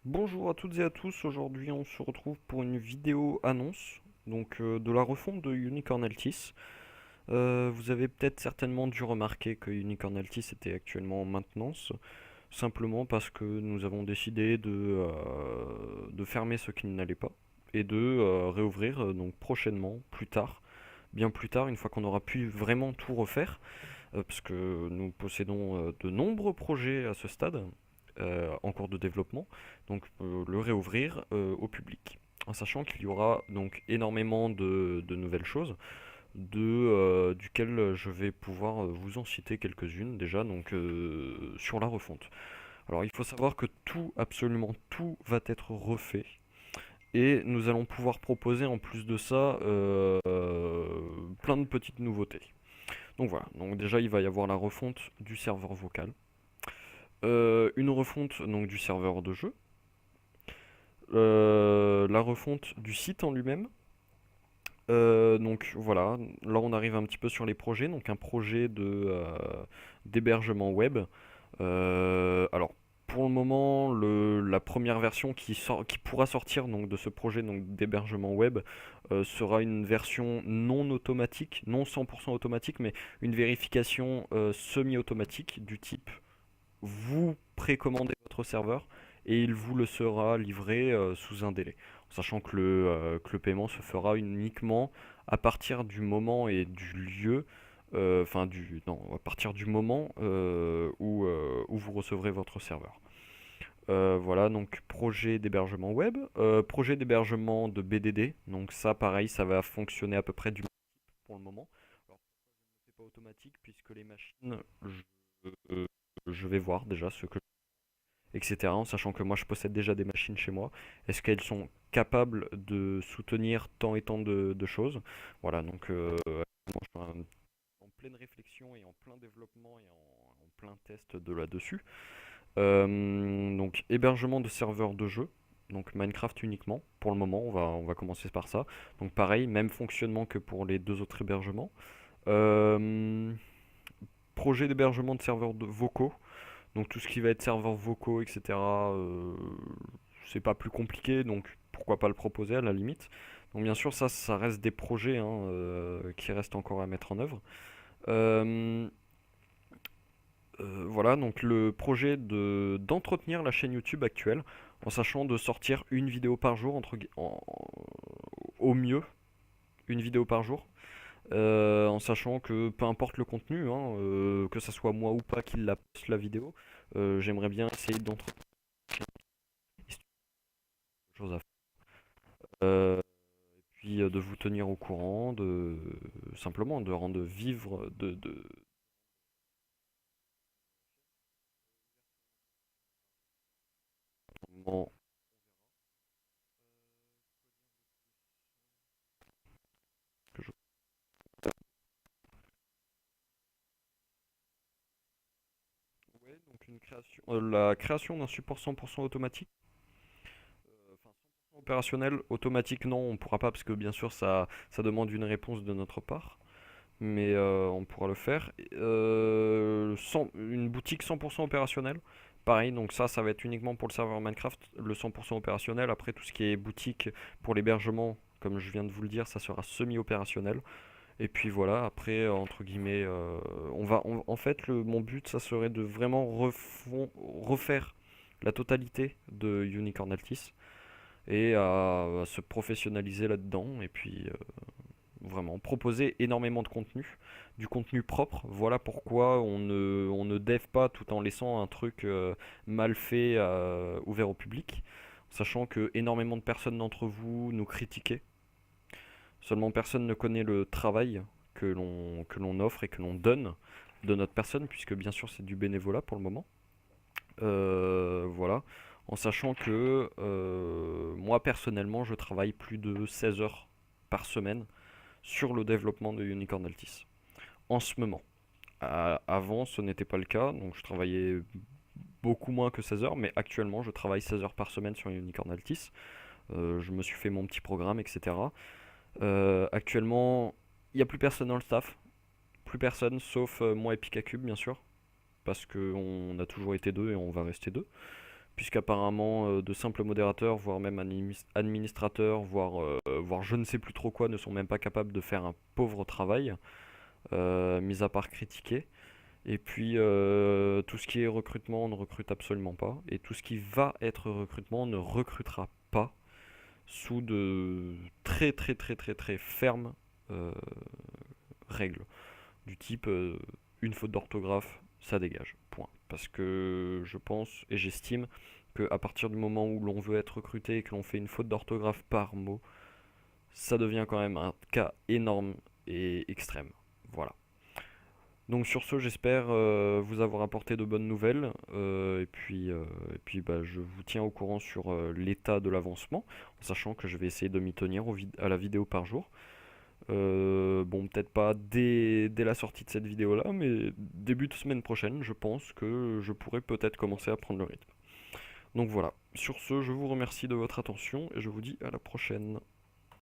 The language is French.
Bonjour à toutes et à tous, aujourd'hui on se retrouve pour une vidéo annonce de la refonte de Unicorn Altis. Vous avez peut-être certainement dû remarquer que Unicorn Altis était actuellement en maintenance, simplement parce que nous avons décidé de fermer ce qui n'allait pas et de réouvrir donc prochainement, plus tard, bien plus tard, une fois qu'on aura pu vraiment tout refaire, parce que nous possédons de nombreux projets à ce stade en cours de développement, le réouvrir au public. En sachant qu'il y aura donc énormément de nouvelles choses, duquel je vais pouvoir vous en citer quelques-unes déjà sur la refonte. Alors il faut savoir que tout, absolument tout, va être refait. Et nous allons pouvoir proposer en plus de ça plein de petites nouveautés. Donc voilà, donc déjà il va y avoir la refonte du serveur vocal, une refonte donc du serveur de jeu, la refonte du site en lui-même. Donc voilà, là on arrive un petit peu sur les projets, donc un projet d'hébergement web. Alors pour le moment, la première version qui pourra sortir donc, de ce projet d'hébergement web sera une version non automatique, non 100% automatique, mais une vérification semi-automatique du type vous précommandez votre serveur et il vous le sera livré sous un délai. En sachant que le paiement se fera uniquement à partir du moment et du lieu, non, à partir du moment où vous recevrez votre serveur. Voilà, donc projet d'hébergement web, projet d'hébergement de BDD, donc ça pareil, ça va fonctionner à peu près du même type pour le moment. Alors, c'est pas automatique puisque les machines, je, je vais voir déjà ce que etc. En sachant que moi je possède déjà des machines chez moi. Est-ce qu'elles sont capables de soutenir tant et tant de choses? Voilà, actuellement, je suis en pleine réflexion et en plein développement et en plein test de là-dessus. Donc hébergement de serveurs de jeu. Donc Minecraft uniquement, pour le moment, on va commencer par ça. Donc pareil, même fonctionnement que pour les deux autres hébergements. Euh, Projet d'hébergement de serveurs vocaux. Donc tout ce qui va être serveurs vocaux, etc., c'est pas plus compliqué, donc pourquoi pas le proposer à la limite. Donc bien sûr, ça reste des projets qui restent encore à mettre en œuvre. Euh, voilà, donc le projet d'entretenir la chaîne YouTube actuelle, en sachant de sortir une vidéo par jour, au mieux, une vidéo par jour. En sachant que peu importe le contenu, que ça soit moi ou pas qui la poste la vidéo, j'aimerais bien essayer d'entretenir quelque chose à faire. Puis de vous tenir au courant, simplement de rendre vivre, moment que je- Ouais, donc la création d'un support 100% automatique, enfin 100% opérationnel, automatique non, on pourra pas parce que bien sûr ça demande une réponse de notre part, mais on pourra le faire. Une boutique 100% opérationnelle. Pareil, donc ça va être uniquement pour le serveur Minecraft, le 100% opérationnel. Après, tout ce qui est boutique pour l'hébergement, comme je viens de vous le dire, ça sera semi-opérationnel. Et puis voilà, après, entre guillemets, en fait, mon but, ça serait de vraiment refaire la totalité de Unicorn Altis et à se professionnaliser là-dedans. Et puis, vraiment, proposer énormément de contenu, du contenu propre. Voilà pourquoi on ne dev pas tout en laissant un truc mal fait ouvert au public. Sachant que énormément de personnes d'entre vous nous critiquaient. Seulement personne ne connaît le travail que l'on offre et que l'on donne de notre personne, puisque bien sûr c'est du bénévolat pour le moment. Voilà. En sachant que moi personnellement je travaille plus de 16 heures par semaine sur le développement de Unicorn Altis. En ce moment. Avant, ce n'était pas le cas, donc je travaillais beaucoup moins que 16 heures, mais actuellement, je travaille 16 heures par semaine sur Unicorn Altis. Je me suis fait mon petit programme, etc. Actuellement, il n'y a plus personne dans le staff, plus personne, sauf moi et Picacube, bien sûr, parce qu'on a toujours été deux et on va rester deux. puisqu'apparemment de simples modérateurs, voire même administrateurs, voire je ne sais plus trop quoi, ne sont même pas capables de faire un pauvre travail, mis à part critiquer. Et puis tout ce qui est recrutement, on ne recrute absolument pas. Et tout ce qui va être recrutement, on ne recrutera pas sous de très très très très très fermes euh, règles. Du type une faute d'orthographe, ça dégage. Point. Parce que je pense et j'estime qu'à partir du moment où l'on veut être recruté et que l'on fait une faute d'orthographe par mot, ça devient quand même un cas énorme et extrême. Voilà. Donc sur ce, j'espère vous avoir apporté de bonnes nouvelles. Et puis bah, je vous tiens au courant sur l'état de l'avancement, en sachant que je vais essayer de m'y tenir à la vidéo par jour. Bon, peut-être pas dès la sortie de cette vidéo-là, mais début de semaine prochaine, je pense que je pourrais peut-être commencer à prendre le rythme. Donc voilà, sur ce, je vous remercie de votre attention et je vous dis à la prochaine.